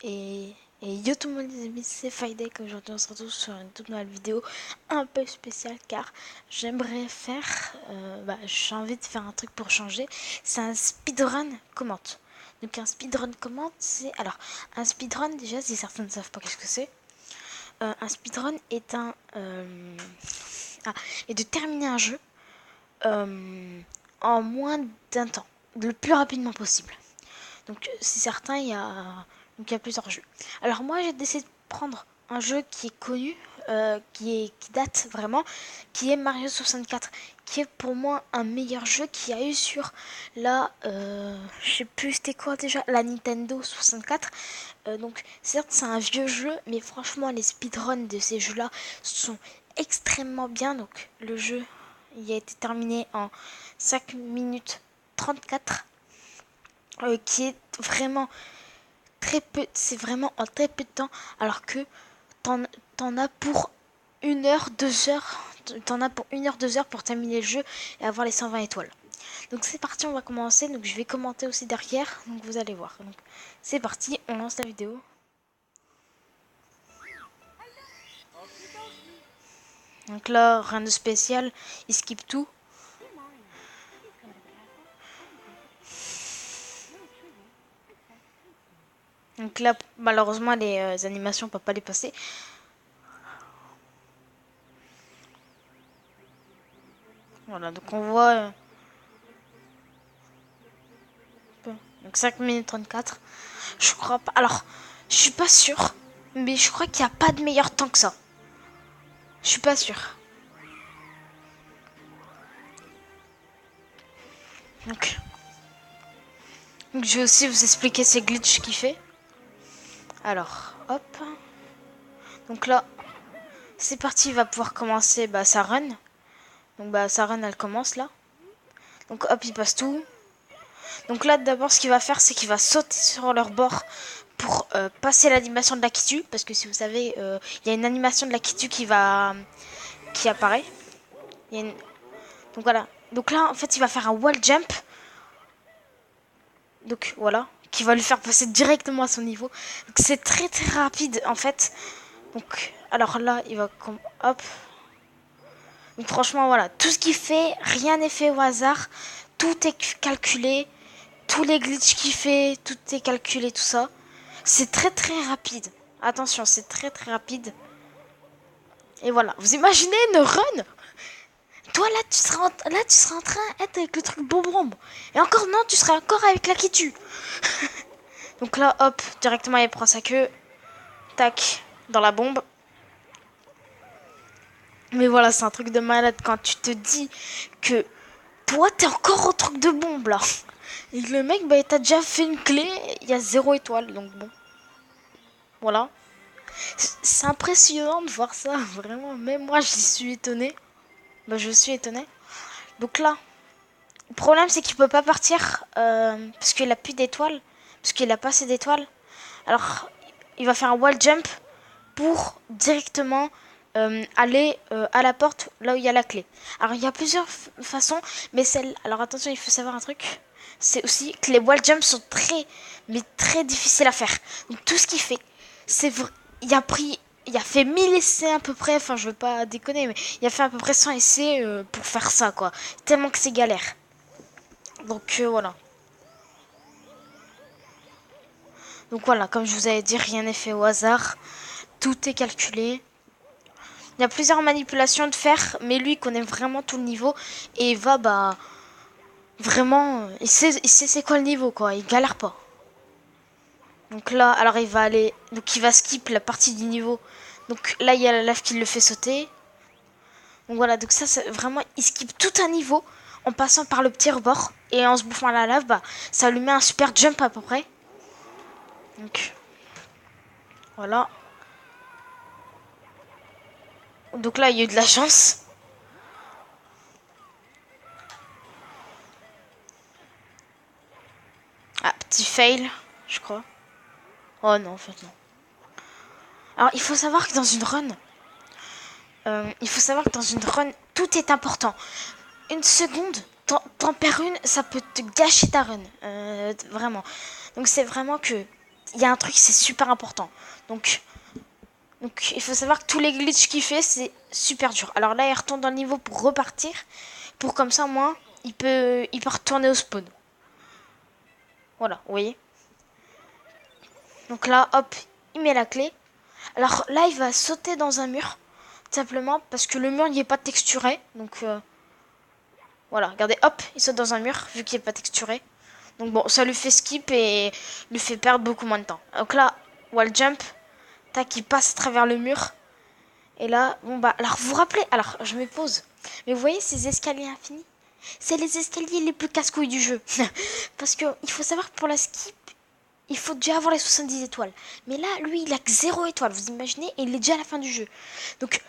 Et, et yo tout le monde les amis, c'est Fidek. Aujourd'hui on se retrouve sur une toute nouvelle vidéo un peu spéciale car j'aimerais faire, j'ai envie de faire un truc pour changer. C'est un speedrun commente. Donc un speedrun commente, c'est... Alors, un speedrun déjà, si certains ne savent pas qu'est-ce que c'est, un speedrun est est de terminer un jeu en moins d'un temps, le plus rapidement possible. Donc c'est certain, il y a plusieurs jeux. Alors moi j'ai décidé de prendre un jeu qui est connu, qui date vraiment, qui est Mario 64, qui est pour moi un meilleur jeu qu'il y a eu sur je sais plus c'était quoi déjà, la Nintendo 64. Donc certes c'est un vieux jeu, mais franchement les speedruns de ces jeux-là sont extrêmement bien. Donc le jeu il a été terminé en 5 minutes 34, qui est vraiment très peu, c'est vraiment en très peu de temps, alors que t'en as pour 1 heure, 2 heures, t'en as pour 1 heure, 2 heures pour terminer le jeu et avoir les 120 étoiles. Donc c'est parti, on va commencer. Donc je vais commenter aussi derrière, donc vous allez voir. Donc c'est parti, on lance la vidéo. Donc là, rien de spécial, il skip tout. Donc là, malheureusement, les animations, on peut pas les passer. Voilà, donc on voit... donc 5 minutes 34. Je crois pas... Alors, je suis pas sûre, mais je crois qu'il n'y a pas de meilleur temps que ça. Je suis pas sûre. Donc je vais aussi vous expliquer ces glitches qu'il fait. Alors, hop. Donc là, c'est parti, il va pouvoir commencer sa run. Donc sa run, elle commence là. Donc hop, il passe tout. Donc là, d'abord, ce qu'il va faire, c'est qu'il va sauter sur leur bord pour passer l'animation de la Kitu. Parce que si vous savez, il y a une animation de la Kitu qui apparaît. Donc voilà. Donc là, en fait, il va faire un wall jump. Donc voilà, qui va lui faire passer directement à son niveau. Donc c'est très très rapide en fait. Donc alors là, il va hop. Donc franchement voilà, tout ce qu'il fait, rien n'est fait au hasard. Tout est calculé. Tous les glitches qu'il fait, tout est calculé, tout ça. C'est très très rapide. Attention, c'est très très rapide. Et voilà, vous imaginez une run. Toi là tu seras en train d'être avec le truc bonbon. Et encore non, tu seras encore avec la qui tue. Donc là, hop, directement il prend sa queue. Tac, dans la bombe. Mais voilà, c'est un truc de malade quand tu te dis que toi, t'es encore au truc de bombe là. Et le mec, il t'a déjà fait une clé, il y a 0 étoile, donc bon. Voilà. C'est impressionnant de voir ça, vraiment. Même moi, j'y suis étonné. Je suis étonné. Donc là, le problème, c'est qu'il peut pas partir parce qu'il a plus d'étoiles. Parce qu'il a pas assez d'étoiles. Alors, il va faire un wall jump pour directement aller à la porte là où il y a la clé. Alors il y a plusieurs façons, mais celle... Alors attention, il faut savoir un truc. C'est aussi que les wall jumps sont très difficiles à faire. Donc tout ce qu'il fait, c'est vrai... Il a fait 1000 essais à peu près, enfin je veux pas déconner, mais il a fait à peu près 100 essais pour faire ça, quoi. Tellement que c'est galère. Donc voilà. Donc voilà, comme je vous avais dit, rien n'est fait au hasard. Tout est calculé. Il y a plusieurs manipulations de faire, mais lui il connaît vraiment tout le niveau et il va vraiment, il sait c'est quoi le niveau quoi, il galère pas. Donc là, alors il va aller, donc il va skip la partie du niveau. Donc là il y a la lave qui le fait sauter. Donc voilà, donc ça c'est vraiment, il skip tout un niveau en passant par le petit rebord et en se bouffant la lave, ça lui met un super jump à peu près. Donc voilà. Donc là il y a eu de la chance. Ah, petit fail, je crois. Oh non, en fait non. Alors il faut savoir que dans une run, tout est important. Une seconde, t'en perds une, ça peut te gâcher ta run. Vraiment. Donc c'est vraiment que il y a un truc, c'est super important. Donc, il faut savoir que tous les glitches qu'il fait, c'est super dur. Alors là, il retourne dans le niveau pour repartir. Pour comme ça, moi, il peut retourner au spawn. Voilà, vous voyez. Donc là, hop, il met la clé. Alors là, il va sauter dans un mur. Simplement parce que le mur, il n'est pas texturé. Donc, voilà, regardez, hop, il saute dans un mur, vu qu'il n'est pas texturé. Donc bon, ça lui fait skip et lui fait perdre beaucoup moins de temps. Donc là, wall jump, tac, il passe à travers le mur. Et là, bon bah, alors vous vous rappelez, alors je me pose. Mais vous voyez ces escaliers infinis? C'est les escaliers les plus casse-couilles du jeu. Parce que il faut savoir que pour la skip, il faut déjà avoir les 70 étoiles. Mais là, lui, il a que 0 étoile, vous imaginez? Et il est déjà à la fin du jeu. Donc,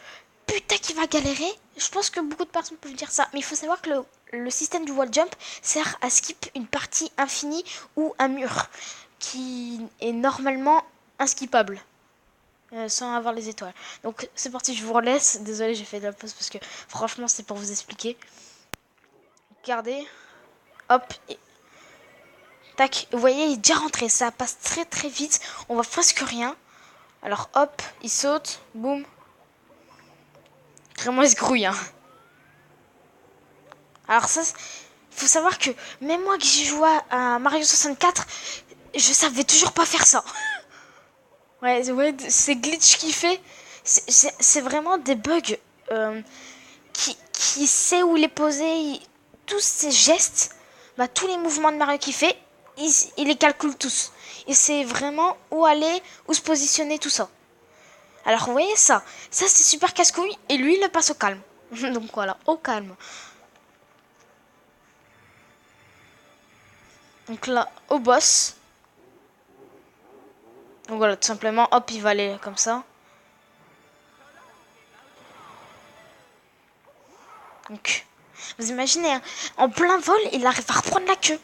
putain qu'il va galérer. Je pense que beaucoup de personnes peuvent dire ça. Mais il faut savoir que le système du wall jump sert à skip une partie infinie ou un mur qui est normalement inskippable. Sans avoir les étoiles. Donc c'est parti, je vous relaisse. Désolé, j'ai fait de la pause parce que franchement c'est pour vous expliquer. Regardez. Hop. Et... tac. Vous voyez, il est déjà rentré. Ça passe très très vite. On voit presque rien. Alors hop, il saute. Boum. Vraiment il se grouille. Hein. Alors ça, il faut savoir que même moi que j'ai joué à Mario 64, je savais toujours pas faire ça. Ouais, ces glitches qu'il fait, c'est vraiment des bugs qui sait où les poser. Tous ces gestes, bah, tous les mouvements de Mario qu'il fait, il les calcule tous. Il sait vraiment où aller, où se positionner, tout ça. Alors vous voyez ça c'est super casse-couille et lui il le passe au calme. Donc voilà, au calme. Donc là, au boss. Donc voilà, tout simplement, hop, il va aller comme ça. Donc, vous imaginez, hein, en plein vol, il arrive à reprendre la queue.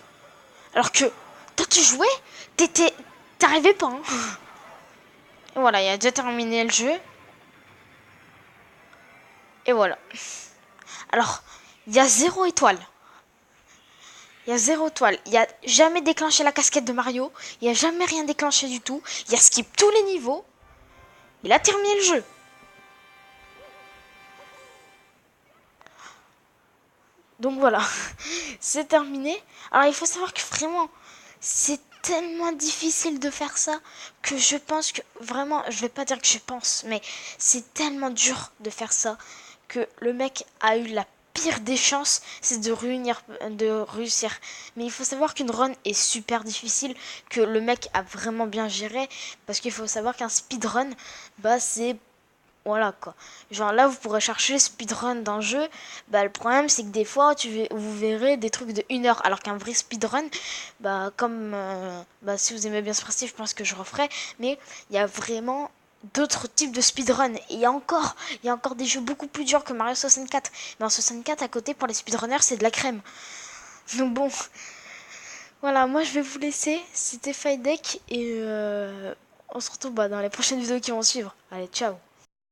Alors que, toi tu jouais, t'arrivais pas. Hein. Et voilà, il a déjà terminé le jeu. Et voilà. Alors, il y a 0 étoile. Il y a 0 étoile. Il n'y a jamais déclenché la casquette de Mario. Il n'y a jamais rien déclenché du tout. Il a skip tous les niveaux. Il a terminé le jeu. Donc voilà, c'est terminé. Alors il faut savoir que vraiment, c'est tellement difficile de faire ça que je pense que vraiment, je vais pas dire que je pense, mais c'est tellement dur de faire ça que le mec a eu la pire des chances, c'est de réussir. Mais il faut savoir qu'une run est super difficile, que le mec a vraiment bien géré, parce qu'il faut savoir qu'un speedrun, bah c'est voilà quoi. Genre là, vous pourrez chercher speedrun dans le jeu. Bah, le problème, c'est que des fois, vous verrez des trucs de 1 heure. Alors qu'un vrai speedrun, bah, comme. Bah, si vous aimez bien ce principe, je pense que je referai. Mais il y a vraiment d'autres types de speedrun. Et il y a encore des jeux beaucoup plus durs que Mario 64. Mais en 64, à côté, pour les speedrunners, c'est de la crème. Donc bon. Voilà, moi je vais vous laisser. C'était Fidek. Et on se retrouve dans les prochaines vidéos qui vont suivre. Allez, ciao.